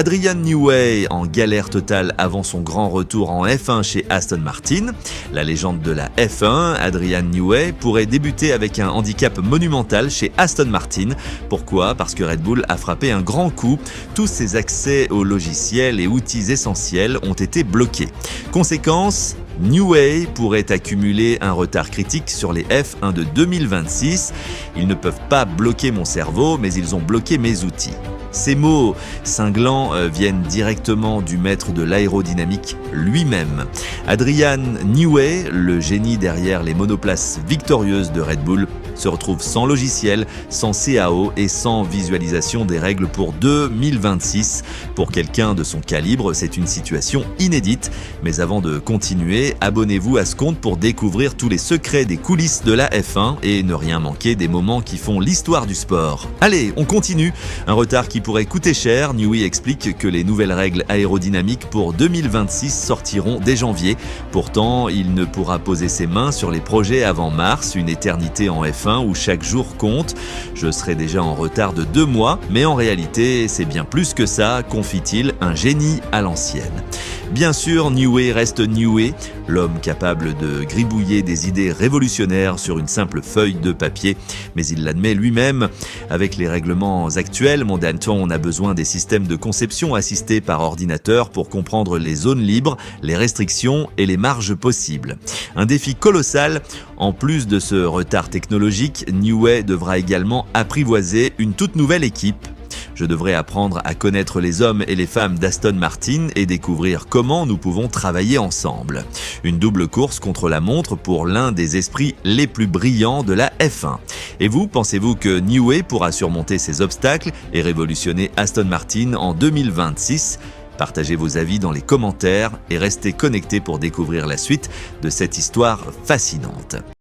Adrian Newey en galère totale avant son grand retour en F1 chez Aston Martin. La légende de la F1, Adrian Newey, pourrait débuter avec un handicap monumental chez Aston Martin. Pourquoi ? Parce que Red Bull a frappé un grand coup. Tous ses accès aux logiciels et outils essentiels ont été bloqués. Conséquence, Newey pourrait accumuler un retard critique sur les F1 de 2026. Ils ne peuvent pas bloquer mon cerveau, mais ils ont bloqué mes outils. Ces mots cinglants viennent directement du maître de l'aérodynamique lui-même. Adrian Newey, le génie derrière les monoplaces victorieuses de Red Bull, se retrouve sans logiciel, sans CAO et sans visualisation des règles pour 2026. Pour quelqu'un de son calibre, c'est une situation inédite. Mais avant de continuer, abonnez-vous à ce compte pour découvrir tous les secrets des coulisses de la F1 et ne rien manquer des moments qui font l'histoire du sport. Allez, on continue. Un retard qui pourrait coûter cher. Newey explique que les nouvelles règles aérodynamiques pour 2026 sortiront dès janvier. Pourtant, il ne pourra poser ses mains sur les projets avant mars, une éternité en F1 où chaque jour compte. Je serai déjà en retard de 2 mois, mais en réalité, c'est bien plus que ça, confie-t-il, un génie à l'ancienne. Bien sûr, Newey reste Newey, l'homme capable de gribouiller des idées révolutionnaires sur une simple feuille de papier, mais il l'admet lui-même. Avec les règlements actuels, mon Danton, on a besoin des systèmes de conception assistés par ordinateur pour comprendre les zones libres, les restrictions et les marges possibles. Un défi colossal. En plus de ce retard technologique, Newey devra également apprivoiser une toute nouvelle équipe. Je devrais apprendre à connaître les hommes et les femmes d'Aston Martin et découvrir comment nous pouvons travailler ensemble. Une double course contre la montre pour l'un des esprits les plus brillants de la F1. Et vous, pensez-vous que Newey pourra surmonter ces obstacles et révolutionner Aston Martin en 2026 ? Partagez vos avis dans les commentaires et restez connectés pour découvrir la suite de cette histoire fascinante.